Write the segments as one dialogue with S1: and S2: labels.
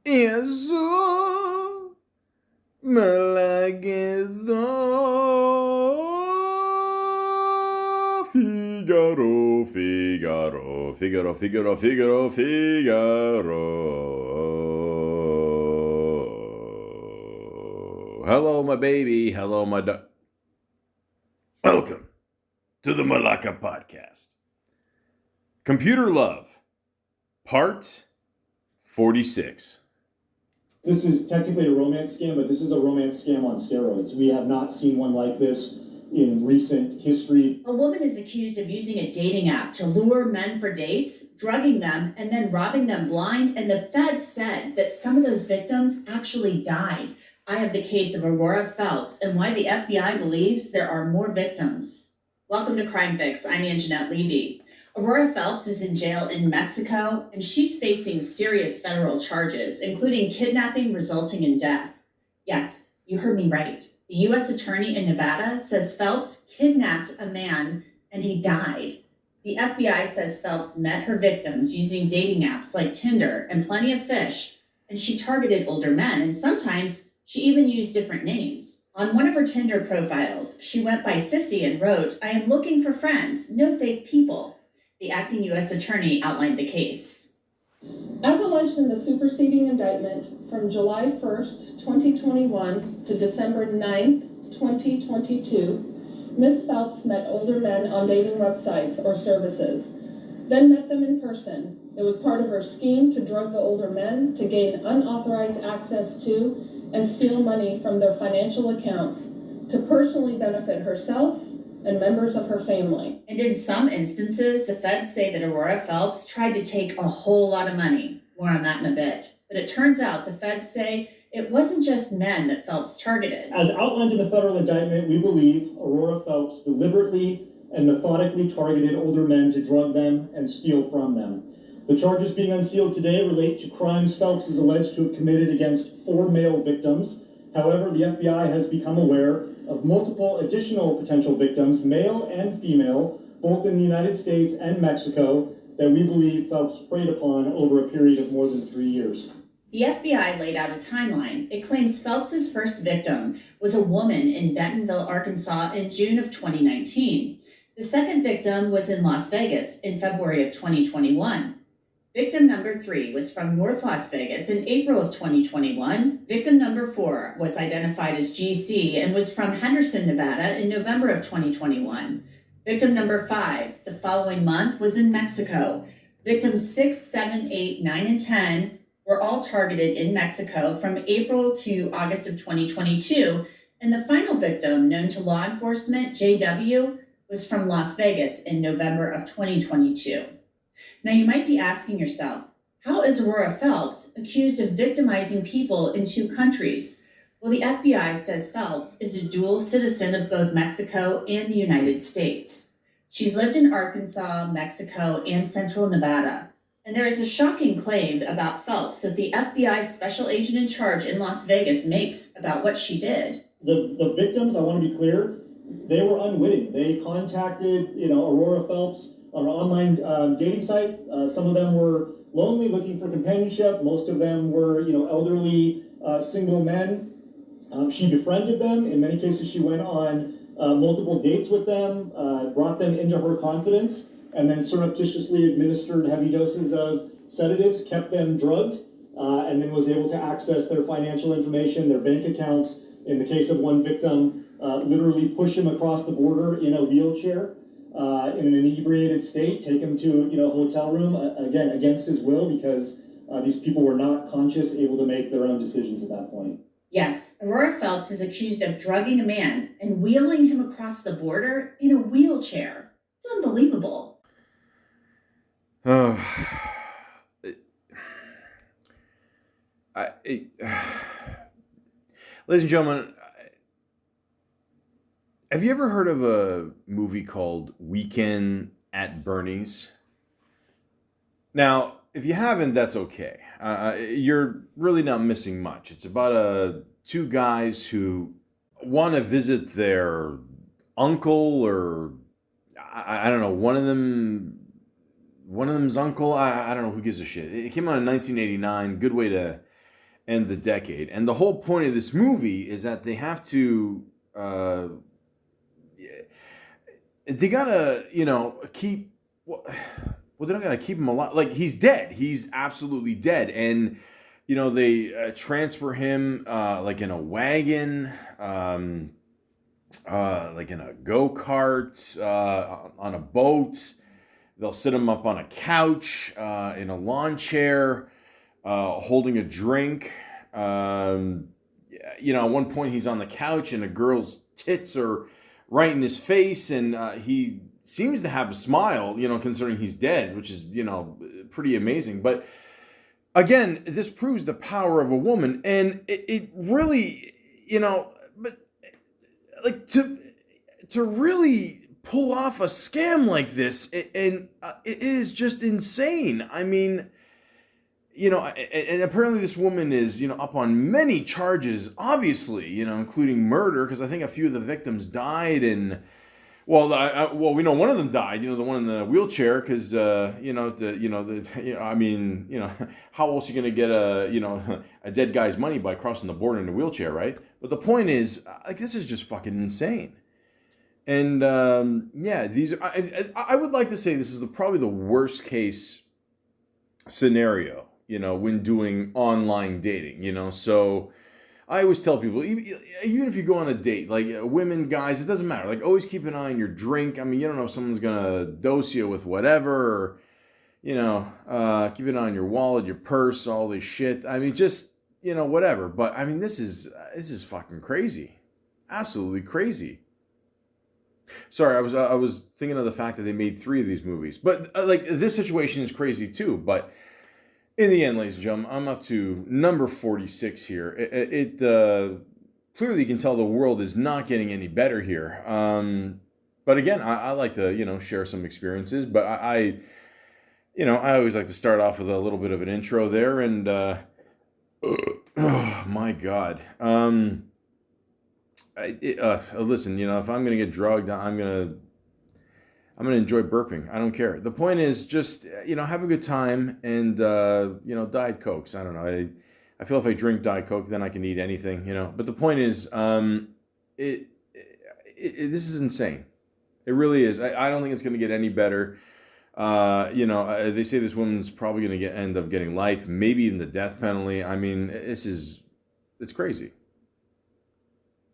S1: Eso Malaka Figaro, Figaro, Figaro, Figaro, Figaro, Figaro. Hello, my baby. Hello, my Welcome to the Malaka Podcast. Computer Love, Part 46.
S2: This is technically a romance scam, but this is a romance scam on steroids. We have not seen one like this in recent history.
S3: A woman is accused of using a dating app to lure men for dates, drugging them, and then robbing them blind. And the feds said that some of those victims actually died. I have the case of Aurora Phelps and why the FBI believes there are more victims. Welcome to Crime Fix. I'm Anjanette Levy. Aurora Phelps is in jail in Mexico, and she's facing serious federal charges, including kidnapping resulting in death. Yes, you heard me right. The U.S. Attorney in Nevada says Phelps kidnapped a man and he died. The FBI says Phelps met her victims using dating apps like Tinder and Plenty of Fish, and she targeted older men, and sometimes she even used different names. On one of her Tinder profiles, she went by Sissy and wrote, "I am looking for friends, no fake people." The acting U.S. Attorney outlined the case.
S4: As alleged in the superseding indictment, from July 1st, 2021 to December 9th, 2022, Ms. Phelps met older men on dating websites or services, then met them in person. It was part of her scheme to drug the older men to gain unauthorized access to and steal money from their financial accounts to personally benefit herself and members of her family.
S3: And in some instances, the feds say that Aurora Phelps tried to take a whole lot of money. More on that in a bit. But it turns out the feds say it wasn't just men that Phelps targeted.
S2: As outlined in the federal indictment, we believe Aurora Phelps deliberately and methodically targeted older men to drug them and steal from them. The charges being unsealed today relate to crimes Phelps is alleged to have committed against 4 male victims. However, the FBI has become aware of multiple additional potential victims, male and female, both in the United States and Mexico, that we believe Phelps preyed upon over a period of more than 3 years.
S3: The FBI laid out a timeline. It claims Phelps's first victim was a woman in Bentonville, Arkansas in June of 2019. The second victim was in Las Vegas in February of 2021. Victim number 3 was from North Las Vegas in April of 2021. Victim number 4 was identified as GC and was from Henderson, Nevada in November of 2021. Victim number 5 the following month was in Mexico. Victims 6, 7, 8, 9, and 10 were all targeted in Mexico from April to August of 2022. And the final victim, known to law enforcement, JW, was from Las Vegas in November of 2022. Now, you might be asking yourself, how is Aurora Phelps accused of victimizing people in 2 countries? Well, the FBI says Phelps is a dual citizen of both Mexico and the United States. She's lived in Arkansas, Mexico, and Central Nevada. And there is a shocking claim about Phelps that the FBI special agent in charge in Las Vegas makes about what she did.
S2: The victims, I want to be clear, they were unwitting. They contacted, Aurora Phelps on an online dating site. Some of them were lonely, looking for companionship. Most of them were, elderly, single men. She befriended them. In many cases, she went on multiple dates with them, brought them into her confidence, and then surreptitiously administered heavy doses of sedatives, kept them drugged, and then was able to access their financial information, their bank accounts. In the case of one victim, literally push him across the border in a wheelchair, in an inebriated state, take him to a hotel room, again, against his will, because these people were not conscious, able to make their own decisions at that point.
S3: Yes, Aurora Phelps is accused of drugging a man and wheeling him across the border in a wheelchair. It's unbelievable.
S1: Uh, Ladies and gentlemen, have you ever heard of a movie called Weekend at Bernie's? Now, if you haven't, that's okay. You're really not missing much. It's about 2 guys who want to visit their uncle, or I don't know, one of them's uncle. I don't know, who gives a shit. It came out in 1989. Good way to and the decade. And the whole point of this movie is that they have to, they gotta, keep, they're not gonna keep him alive. Like, he's dead. He's absolutely dead. And, they transfer him, like in a wagon, like in a go-kart, on a boat. They'll sit him up on a couch, in a lawn chair, holding a drink. At one point he's on the couch and a girl's tits are right in his face, and he seems to have a smile, considering he's dead, which is, pretty amazing. But again, this proves the power of a woman, and it really, but like to really pull off a scam like this, and it is just insane. I mean, and apparently this woman is, up on many charges, obviously, including murder, because I think a few of the victims died, and well, we know one of them died, the one in the wheelchair, because how else are you going to get a dead guy's money by crossing the border in a wheelchair, right? But the point is, like, this is just fucking insane. And these are, I would like to say this is probably the worst case scenario, when doing online dating, so I always tell people, even if you go on a date, like women, guys, it doesn't matter. Like, always keep an eye on your drink. I mean, you don't know if someone's gonna dose you with whatever, or, keep an eye on your wallet, your purse, all this shit. I mean, just, whatever. But I mean, this is fucking crazy, absolutely crazy. Sorry, I was thinking of the fact that they made 3 of these movies, but like, this situation is crazy too. But in the end, ladies and gentlemen, I'm up to number 46 here. It clearly, you can tell the world is not getting any better here. But again, I like to, share some experiences. But I always like to start off with a little bit of an intro there. And oh my God, listen, if I'm gonna get drugged, I'm gonna enjoy burping. I don't care. The point is just, have a good time, and, Diet Cokes. I don't know. I feel if I drink Diet Coke, then I can eat anything, But the point is, this is insane. It really is. I don't think it's going to get any better. They say this woman's probably going to end up getting life, maybe even the death penalty. I mean, it's crazy.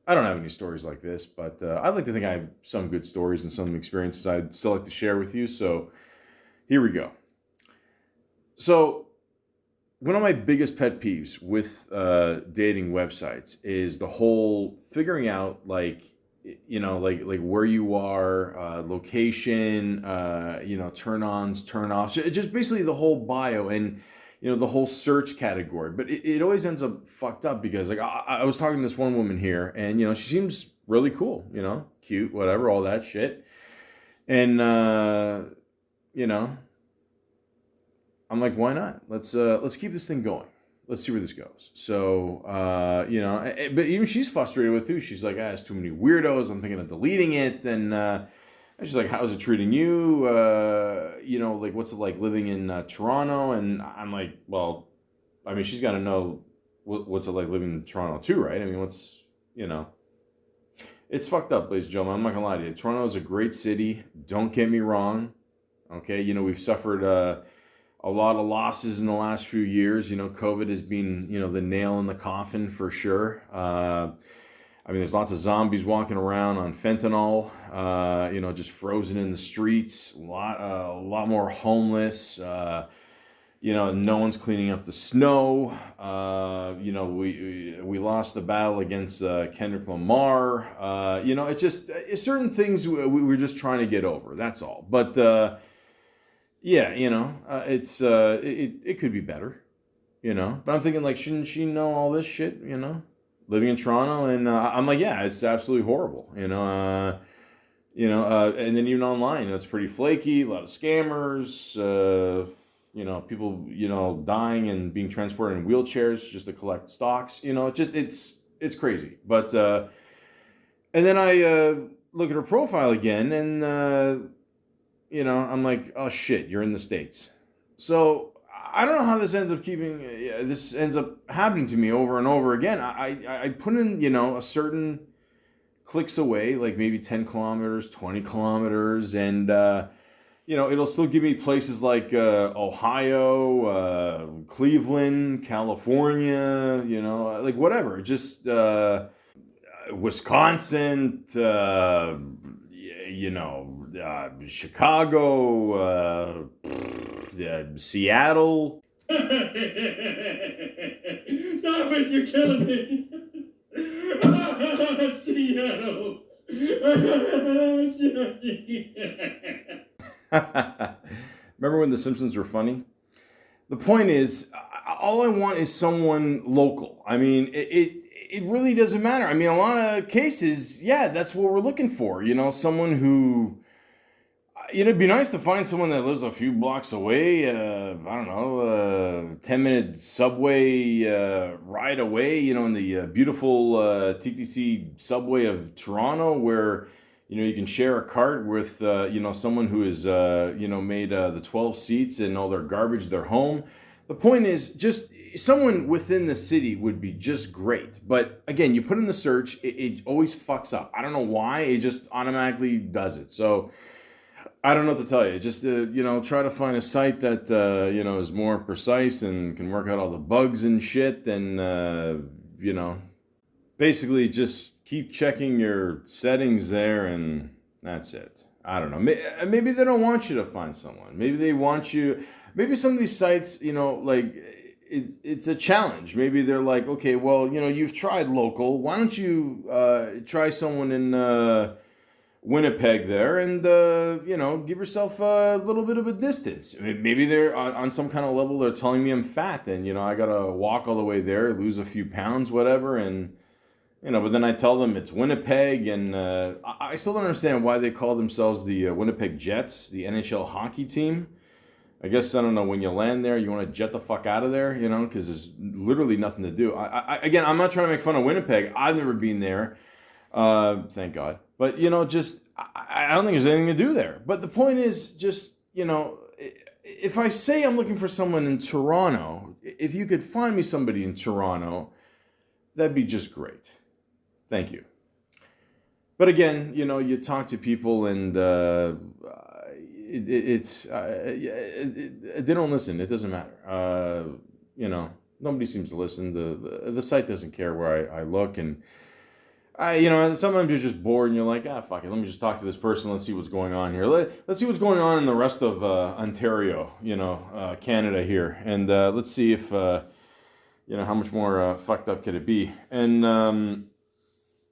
S1: I don't have any stories like this, but I'd like to think I have some good stories and some experiences I'd still like to share with you. So here we go. So one of my biggest pet peeves with dating websites is the whole figuring out, like where you are, location, turn-ons, turn-offs, just basically the whole bio and, the whole search category. But it always ends up fucked up, because like I was talking to this one woman here, and, she seems really cool, cute, whatever, all that shit. And, I'm like, why not? Let's keep this thing going. Let's see where this goes. So, but even she's frustrated with it too. She's like, it's too many weirdos. I'm thinking of deleting it. And she's like, how's it treating you? Like, what's it like living in Toronto? And I'm like, well, I mean, she's got to know what's it like living in Toronto too, right? I mean, it's fucked up, ladies and gentlemen. I'm not gonna lie to you. Toronto is a great city. Don't get me wrong. Okay, we've suffered a lot of losses in the last few years. COVID has been, the nail in the coffin for sure. I mean, there's lots of zombies walking around on fentanyl, just frozen in the streets. A lot more homeless. No one's cleaning up the snow. We lost the battle against Kendrick Lamar. It's certain things we're just trying to get over. That's all. But it could be better. But I'm thinking, like, shouldn't she know all this shit? Living in Toronto, and I'm like, yeah, it's absolutely horrible. And then even online, it's pretty flaky. A lot of scammers. People, dying and being transported in wheelchairs just to collect stocks. It's crazy. But and then I look at her profile again, and I'm like, oh shit, you're in the States. So I don't know how this ends up happening to me over and over again. I put in, a certain clicks away, like maybe 10 kilometers, 20 kilometers, and it'll still give me places like Ohio, Cleveland, California, like whatever, just Wisconsin, Chicago, Seattle.
S2: Stop it, you're killing me. Seattle.
S1: Remember when The Simpsons were funny? The point is, all I want is someone local. I mean, it really doesn't matter. I mean, a lot of cases, yeah, that's what we're looking for. Someone who, it'd be nice to find someone that lives a few blocks away. I don't know, 10-minute subway ride away. In the beautiful TTC subway of Toronto, where you can share a cart with someone who is made the 12 seats and all their garbage their home. The point is, just someone within the city would be just great. But again, you put in the search, it always fucks up. I don't know why, it just automatically does it. So I don't know what to tell you. Just try to find a site that is more precise and can work out all the bugs and shit. And basically just keep checking your settings there, and that's it. I don't know. Maybe they don't want you to find someone. Maybe they want you. Maybe some of these sites, like it's a challenge. Maybe they're like, okay, well, you've tried local. Why don't you try someone in Winnipeg there, and give yourself a little bit of a distance. Maybe they're on some kind of level. They're telling me I'm fat, and I gotta walk all the way there, lose a few pounds, whatever, and. But then I tell them it's Winnipeg, and I still don't understand why they call themselves the Winnipeg Jets, the NHL hockey team. I guess, I don't know, when you land there, you want to jet the fuck out of there, because there's literally nothing to do. Again, I'm not trying to make fun of Winnipeg. I've never been there, thank God. But, I don't think there's anything to do there. But the point is just, if I say I'm looking for someone in Toronto, if you could find me somebody in Toronto, that'd be just great. Thank you. But again, you talk to people, and they don't listen. It doesn't matter. Nobody seems to listen. The site doesn't care where I look, and sometimes you're just bored, and you're like, fuck it. Let me just talk to this person. Let's see what's going on here. Let's see what's going on in the rest of Ontario, Canada here, and let's see if how much more fucked up could it be? And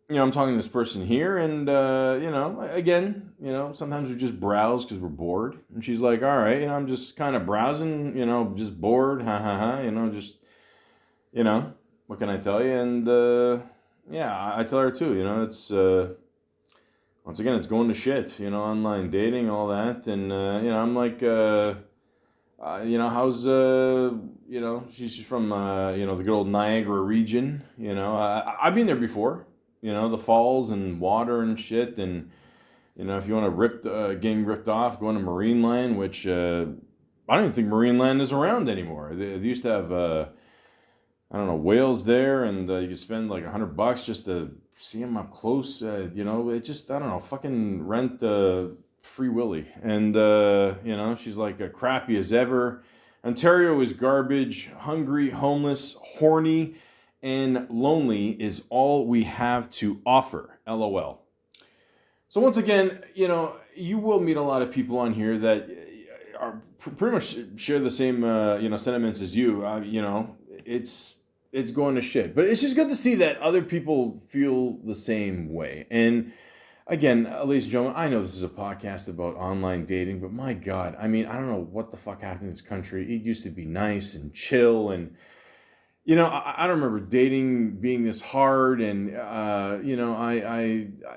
S1: I'm talking to this person here, and again, sometimes we just browse because we're bored. And she's like, all right, I'm just kind of browsing, just bored, just, what can I tell you? And I tell her too, it's once again, it's going to shit, online dating, all that, and I'm like, how's she's from the good old Niagara region. I've been there before. The falls and water and shit, and if you want to getting ripped off, going to Marine Land, which I don't even think Marine Land is around anymore. They used to have I don't know, whales there, and you could spend like $100 just to see them up close. It just, I don't know, fucking rent Free Willy. And she's like crappy as ever. Ontario is garbage, hungry, homeless, horny, and lonely is all we have to offer. LOL. So once again, you will meet a lot of people on here that are pretty much share the same, sentiments as you. It's going to shit. But it's just good to see that other people feel the same way. And again, ladies and gentlemen, I know this is a podcast about online dating, but my God, I don't know what the fuck happened in this country. It used to be nice and chill, and I don't remember dating being this hard, and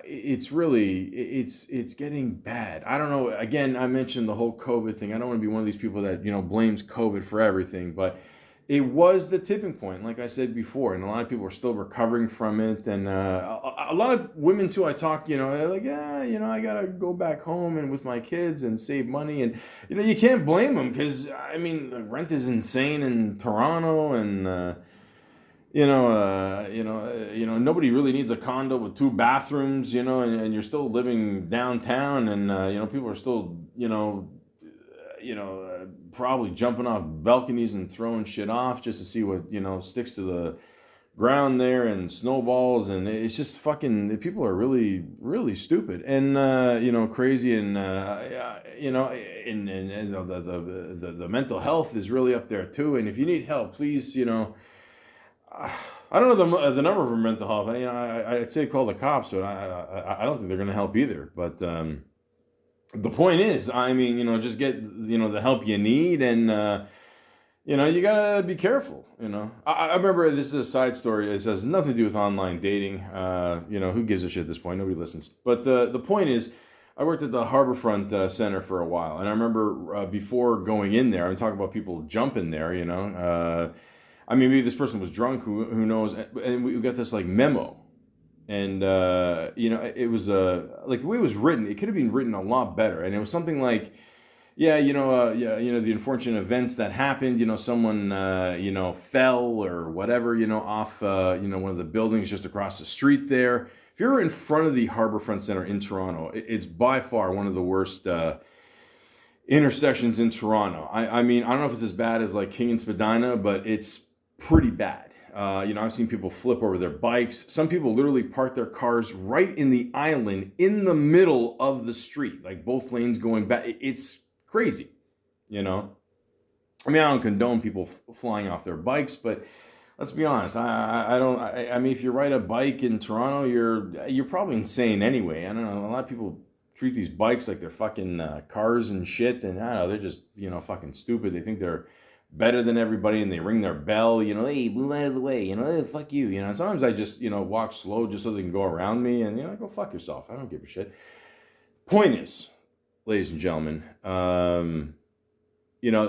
S1: it's really, it's getting bad. I don't know. Again, I mentioned the whole COVID thing. I don't want to be one of these people that blames COVID for everything, but it was the tipping point, like I said before, and a lot of people are still recovering from it. And a lot of women too, I talk, they're like, yeah, I gotta go back home and with my kids and save money, and you can't blame them because I mean, the rent is insane in Toronto, and nobody really needs a condo with 2 bathrooms, and you're still living downtown, and people are still, probably jumping off balconies and throwing shit off just to see what sticks to the ground there, and snowballs, and it's just fucking, people are really really stupid and crazy, and and the mental health is really up there too. And if you need help, please, I don't know the number for mental health. I'd say call the cops, but I don't think they're going to help either. But the point is, I mean, just get the help you need, and you gotta be careful. I remember, this is a side story. It has nothing to do with online dating. Who gives a shit at this point? Nobody listens. But the point is, I worked at the Harborfront Center for a while, and I remember before going in there, I'm talking about people jumping there. I mean, maybe this person was drunk. Who knows? And we got this like memo, and it was like the way it was written. It could have been written a lot better, and it was something like, yeah, the unfortunate events that happened. Someone fell or whatever, off one of the buildings just across the street there. If you're in front of the Harborfront Center in Toronto, it's by far one of the worst intersections in Toronto. I mean, I don't know if it's as bad as like King and Spadina, but it's pretty bad. I've seen people flip over their bikes. Some people literally park their cars right in the island in the middle of the street, like both lanes going back. It's crazy, I mean, I don't condone people flying off their bikes, but let's be honest. I mean, if you ride a bike in Toronto, you're probably insane anyway. I don't know. A lot of people treat these bikes like they're fucking cars and shit, and I don't know, they're just fucking stupid. They think they're better than everybody, and they ring their bell, hey, move out of the way, hey, fuck you, and sometimes I just, walk slow just so they can go around me, and, go fuck yourself. I don't give a shit. Point is, ladies and gentlemen, the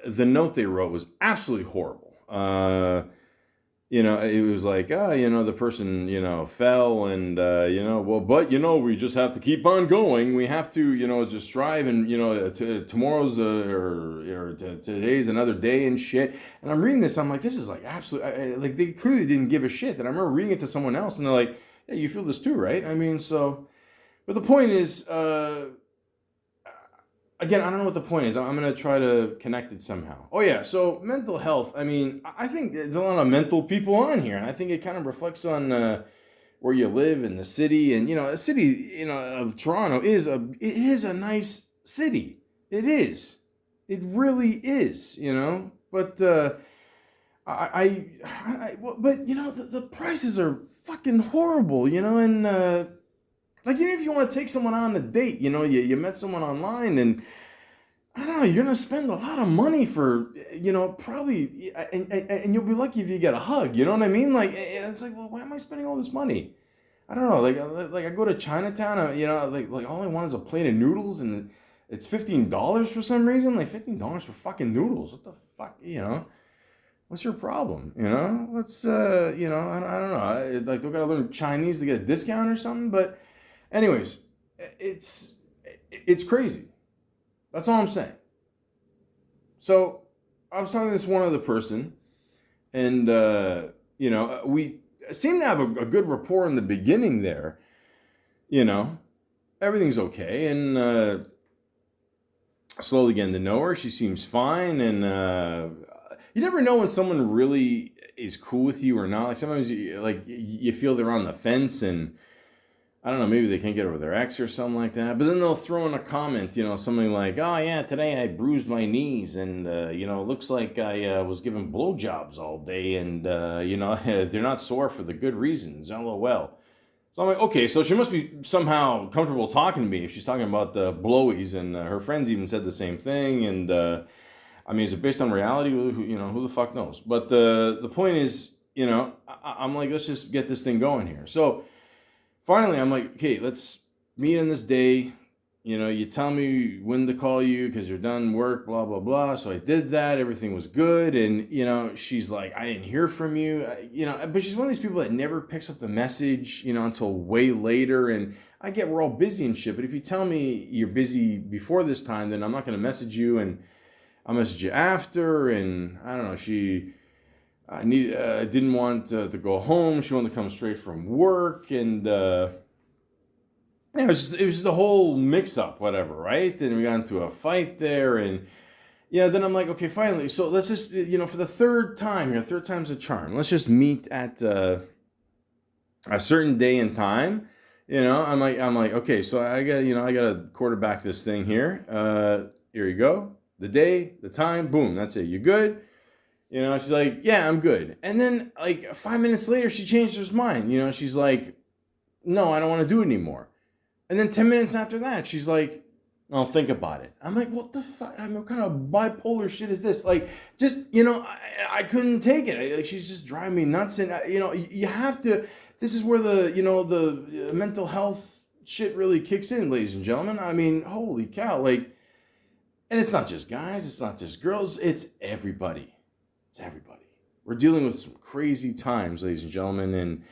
S1: note they wrote was absolutely horrible. It was like, the person, fell, and, well, but, we just have to keep on going. We have to, just strive, and, tomorrow's, or today's another day and shit. And I'm reading this, I'm like, this is like absolutely, like, they clearly didn't give a shit. And I remember reading it to someone else, and they're like, yeah, you feel this too, right? I mean, but the point is, again, I don't know what the point is. I'm going to try to connect it somehow. Oh, yeah. So mental health. I mean, I think there's a lot of mental people on here. And I think it kind of reflects on where you live in the city. And, a city, of Toronto is a nice city. It is. It really is, But but, the prices are fucking horrible, and... like, even if you want to take someone on a date, you met someone online, and I don't know, you're going to spend a lot of money for, probably, and you'll be lucky if you get a hug, you know what I mean? Like, it's like, well, why am I spending all this money? I don't know, like I go to Chinatown, like all I want is a plate of noodles, and it's $15 for some reason, like $15 for fucking noodles. What the fuck, What's your problem, What's, I don't know, like, do I got to learn Chinese to get a discount or something? But anyways, it's crazy. That's all I'm saying. So I was talking to this one other person, and we seem to have a good rapport in the beginning there. Everything's okay, and slowly getting to know her. She seems fine, and you never know when someone really is cool with you or not. Like, sometimes you feel they're on the fence, and I don't know, maybe they can't get over their ex or something like that. But then they'll throw in a comment, something like, oh, yeah, today I bruised my knees, and, looks like I was given blowjobs all day, and, they're not sore for the good reasons, LOL. So I'm like, okay, so she must be somehow comfortable talking to me if she's talking about the blowies, and her friends even said the same thing, and, I mean, is it based on reality? Who the fuck knows? But the point is, I'm like, let's just get this thing going here. So finally, I'm like, okay, let's meet on this day, you tell me when to call you because you're done work, blah, blah, blah. So I did that. Everything was good. And, she's like, I didn't hear from you, but she's one of these people that never picks up the message, until way later. And I get we're all busy and shit. But if you tell me you're busy before this time, then I'm not going to message you, and I'll message you after. And I don't know, I didn't want to go home. She wanted to come straight from work. And, it was just a whole mix-up, whatever, right? And we got into a fight there, and then I'm like, okay, finally. So let's just, for the third time here, third time's a charm. Let's just meet at a certain day and time. I'm like, okay, so I gotta quarterback this thing here. Here you go. The day, the time, boom, that's it. You good? She's like, yeah, I'm good. And then like 5 minutes later, she changed her mind. She's like, no, I don't want to do it anymore. And then 10 minutes after that, she's like, I'll think about it. I'm like, what the fuck? What kind of bipolar shit is this? Like, just, I couldn't take it. Like, she's just driving me nuts. And, you have to, this is where the mental health shit really kicks in, ladies and gentlemen. I mean, holy cow. Like, and it's not just guys. It's not just girls. It's everybody. It's everybody. We're dealing with some crazy times, ladies and gentlemen. And,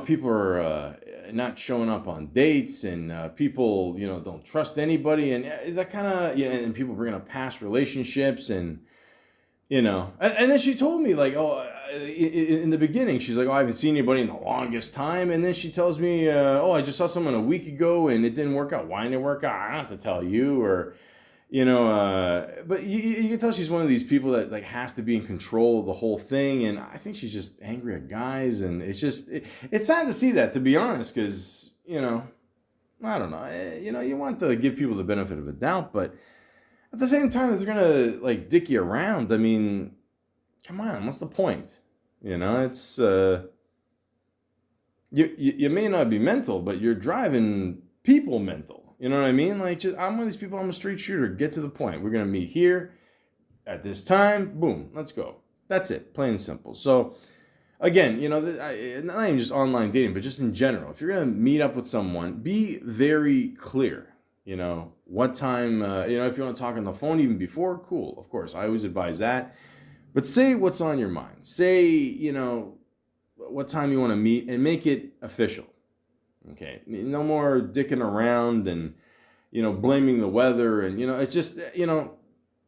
S1: people are not showing up on dates, and people, don't trust anybody, and that kind of, and people bring up past relationships, and, and then she told me, like, in the beginning, she's like, I haven't seen anybody in the longest time, and then she tells me, I just saw someone a week ago, and it didn't work out. Why didn't it work out? I don't have to tell you, or, but you can tell she's one of these people that like has to be in control of the whole thing, and I think she's just angry at guys, and it's sad to see that, to be honest, because I don't know, you want to give people the benefit of a doubt, but at the same time, if they're gonna like dick you around, I mean, come on, what's the point? It's you may not be mental, but you're driving people mental. You know what I mean? Like, I'm one of these people, I'm a straight shooter. Get to the point. We're going to meet here at this time. Boom. Let's go. That's it. Plain and simple. So, again, not even just online dating, but just in general. If you're going to meet up with someone, be very clear. What time, if you want to talk on the phone even before, cool. Of course, I always advise that. But say what's on your mind. Say, what time you want to meet, and make it official. Okay, no more dicking around and, blaming the weather, and, it's just,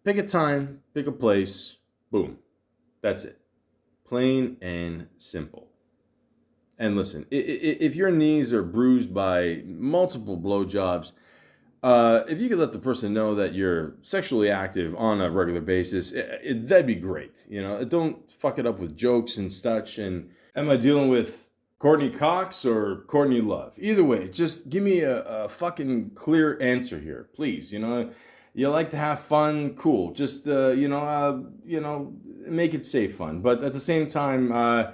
S1: pick a time, pick a place, boom. That's it. Plain and simple. And listen, if your knees are bruised by multiple blowjobs, if you could let the person know that you're sexually active on a regular basis, that'd be great. Don't fuck it up with jokes and such. And am I dealing with Courtney Cox or Courtney Love? Either way, just give me a fucking clear answer here, please. You like to have fun, cool. Just make it safe fun. But at the same time, I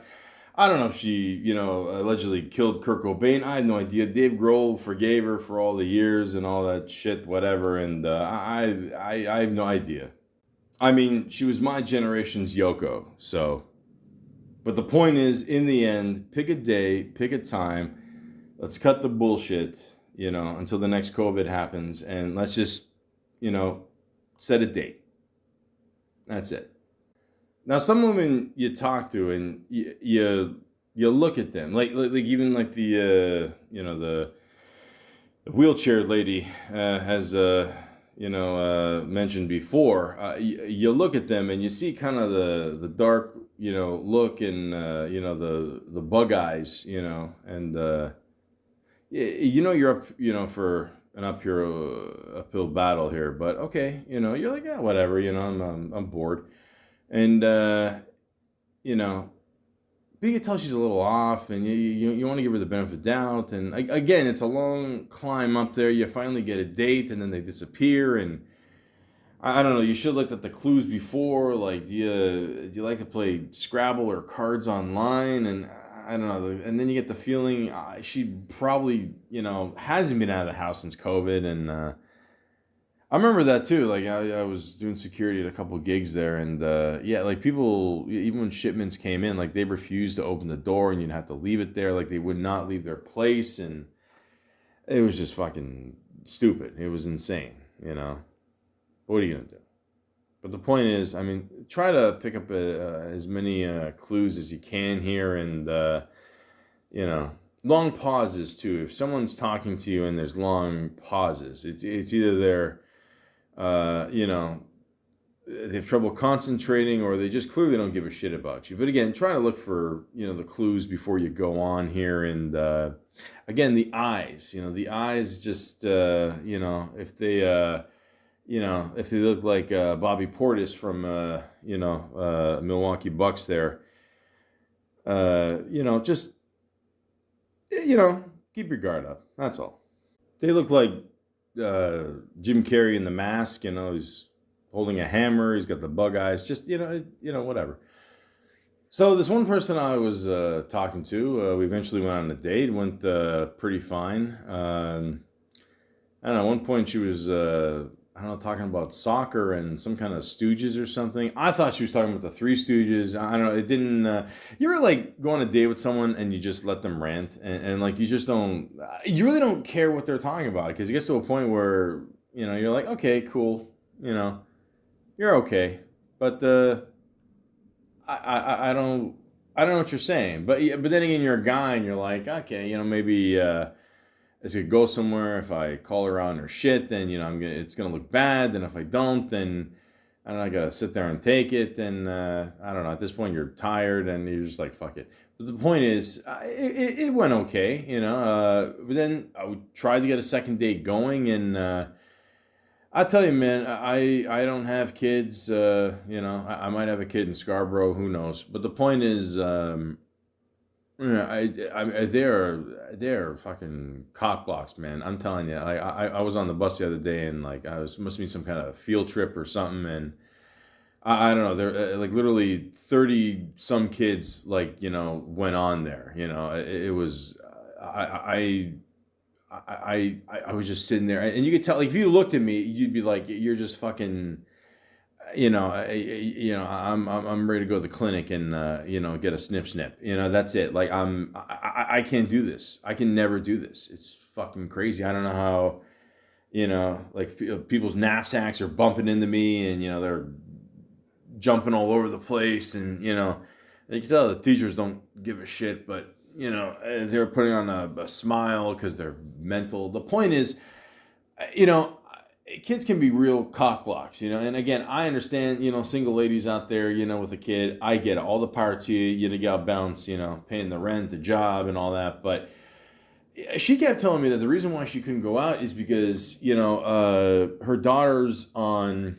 S1: don't know if she, allegedly killed Kurt Cobain. I had no idea. Dave Grohl forgave her for all the years and all that shit, whatever. And I have no idea. I mean, she was my generation's Yoko, so. But the point is, in the end, pick a day, pick a time. Let's cut the bullshit, until the next COVID happens. And let's just, set a date. That's it. Now, some women you talk to, and you look at them, like even like the wheelchair lady has mentioned before. You look at them and you see kind of the dark look, and the bug eyes, and you're up for an uphill battle here, but okay, you're like, yeah, whatever, I'm bored. And but you can tell she's a little off, and you want to give her the benefit of the doubt. And again, it's a long climb up there. You finally get a date, and then they disappear. And I don't know. You should have looked at the clues before. Like, do you like to play Scrabble or cards online? And I don't know. And then you get the feeling she probably hasn't been out of the house since COVID. And I remember that too. Like, I was doing security at a couple of gigs there, and like people, even when shipments came in, like they refused to open the door, and you'd have to leave it there. Like they would not leave their place, and it was just fucking stupid. It was insane, you know. What are you gonna do? But the point is, I mean, try to pick up as many clues as you can here, and you know, long pauses too. If someone's talking to you and there's long pauses, it's either they're you know, they have trouble concentrating, or they just clearly don't give a shit about you. But again, try to look for, you know, the clues before you go on here. And again, the eyes, you know, the eyes just you know, if they you know, if they look like Bobby Portis from you know, Milwaukee Bucks there, you know, just, you know, keep your guard up. That's all. They look like Jim Carrey in The Mask. You know, he's holding a hammer. He's got the bug eyes. Just, you know, whatever. So this one person I was talking to, we eventually went on a date. Went pretty fine. I don't know. At one point she was, I don't know, talking about soccer and some kind of Stooges or something. I thought she was talking about the Three Stooges. I don't know. It didn't. You ever like go on a date with someone and you just let them rant, and like you just don't. You really don't care what they're talking about, because it gets to a point where, you know, you're like, okay, cool, you know, you're okay, but I don't know what you're saying. But then again, you're a guy and you're like, okay, you know, maybe. It's gonna go somewhere. If I call her out on her shit, then, you know, it's gonna look bad. Then if I don't, then I don't know, I gotta sit there and take it. Then I don't know. At this point, you're tired and you're just like, fuck it. But the point is, it went okay, you know. But then I tried to get a second date going, and I tell you, man, I don't have kids. You know, I might have a kid in Scarborough. Who knows? But the point is. Yeah, they're fucking cock blocks, man. I'm telling you. I was on the bus the other day, and like must be some kind of field trip or something, and I don't know. There like literally 30 some kids, like, you know, went on there. You know, it was I was just sitting there, and you could tell, like, if you looked at me, you'd be like, you're just fucking. You know, you know, I'm ready to go to the clinic and you know, get a snip. You know, that's it. Like I can't do this. I can never do this. It's fucking crazy. I don't know how, you know, like people's knapsacks are bumping into me, and, you know, they're jumping all over the place, and, you know, you can tell the teachers don't give a shit, but, you know, they're putting on a smile because they're mental. The point is, you know, kids can be real cock blocks, you know. And again, I understand, you know, single ladies out there, you know, with a kid. I get it. All the power to you. You got to balance, you know, paying the rent, the job, and all that. But she kept telling me that the reason why she couldn't go out is because, you know, her daughter's on.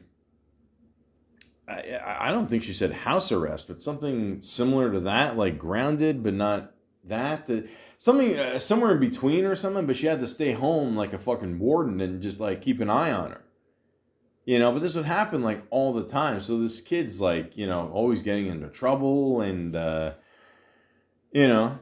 S1: I don't think she said house arrest, but something similar to that, like grounded, but not that. Something somewhere in between or something. But she had to stay home like a fucking warden and just like keep an eye on her. You know, but this would happen like all the time. So this kid's like, you know, always getting into trouble, and you know,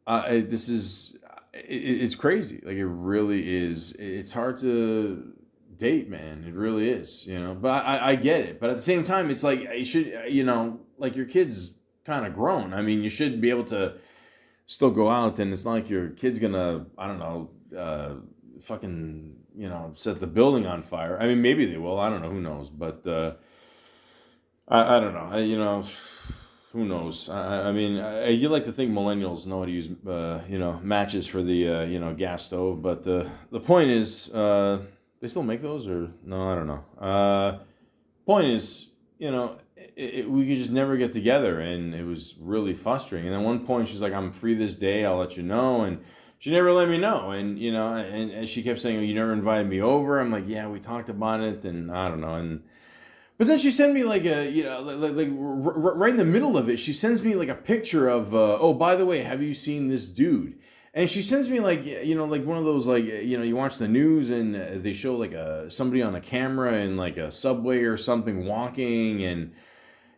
S1: this is it's crazy. Like, it really is. It's hard to date, man. It really is. You know, but I get it. But at the same time, it's like you should, you know, like, your kid's kind of grown. I mean, you should be able to still go out, and it's not like your kid's gonna, I don't know, fucking, you know, set the building on fire. I mean, maybe they will. I don't know. Who knows? But I don't know. You know, who knows? I mean, you like to think millennials know how to use, you know, matches for the, you know, gas stove. But the point is, they still make those, or no? I don't know. Point is, you know, we could just never get together, and it was really frustrating. And at one point, she's like, "I'm free this day. I'll let you know." And she never let me know. And, you know, and she kept saying, "Oh, you never invited me over." I'm like, "Yeah, we talked about it," and I don't know. And but then she sent me like a, you know, like right in the middle of it, she sends me like a picture of, oh, by the way, have you seen this dude? And she sends me like, you know, like one of those, like, you know, you watch the news and they show like somebody on a camera in like a subway or something walking, and,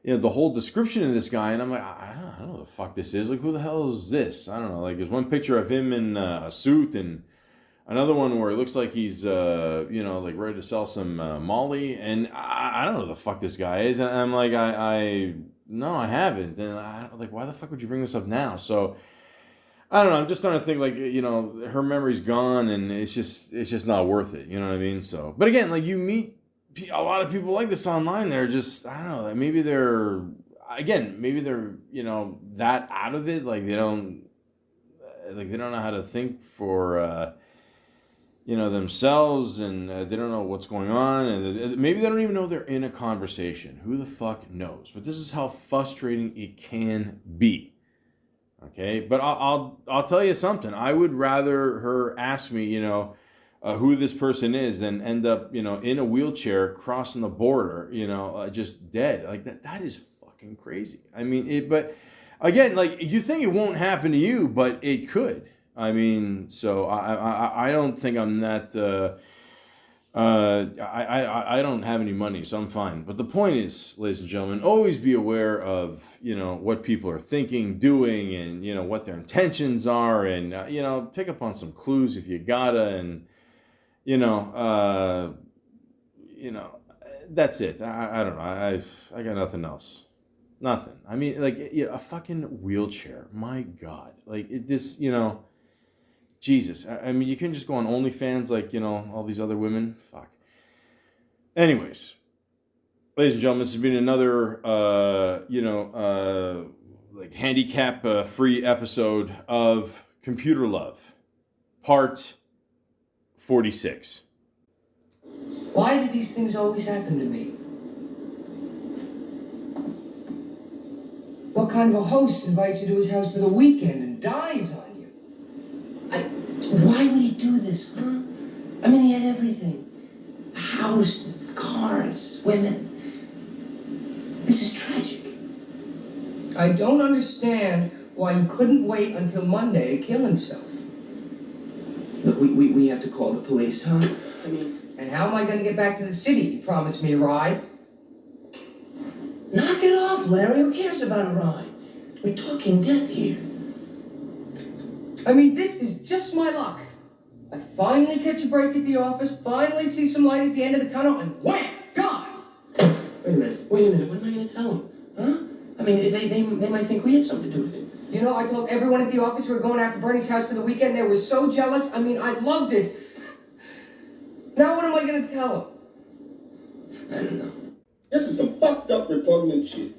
S1: you know, the whole description of this guy. And I'm like, I don't know what the fuck this is. Like, who the hell is this? I don't know. Like, there's one picture of him in a suit, and another one where it looks like he's, you know, like ready to sell some Molly. And I don't know who the fuck this guy is. And I'm like, no, I haven't. And like, why the fuck would you bring this up now? So I don't know. I'm just trying to think, like, her memory's gone, and it's just not worth it. You know what I mean? So, but again, like, you meet a lot of people like this online. They're just, I don't know. Maybe they're that out of it. Like they don't know how to think for themselves, and they don't know what's going on, and maybe they don't even know they're in a conversation. Who the fuck knows? But this is how frustrating it can be. Okay, but I'll tell you something. I would rather her ask me, who this person is, than end up, in a wheelchair crossing the border, just dead. Like that is fucking crazy. I mean, but again, like, you think it won't happen to you, but it could. I mean, so I don't think I'm that. I don't have any money, so I'm fine. But the point is, ladies and gentlemen, always be aware of, what people are thinking, doing, and, what their intentions are, and, pick up on some clues if you gotta, and, you know, uh, that's it. I don't know. I got nothing else. Nothing. I mean, like, a fucking wheelchair. My God. Like, Jesus. I mean, you couldn't just go on OnlyFans like, all these other women. Fuck. Anyways, ladies and gentlemen, this has been another, like, handicap-free episode of Computer Love, part 46.
S5: Why do these things always happen to me? What kind of a host invites you to his house for the weekend and dies on you? Why would he do this, huh? I mean, he had everything. A house, cars, women. This is tragic. I don't understand why he couldn't wait until Monday to kill himself. Look, we have to call the police, huh? I mean... And how am I going to get back to the city? You promised me a ride. Knock it off, Larry. Who cares about a ride? We're talking death here. I mean, this is just my luck. I finally catch a break at the office, finally see some light at the end of the tunnel, and wham! Gone! Wait a minute. What am I going to tell them? Huh? I mean, they might think we had something to do with it. You know, I told everyone at the office we were going out to Bernie's house for the weekend. They were so jealous. I mean, I loved it. Now what am I going to tell them?
S6: I don't know. This is some fucked up repugnant shit.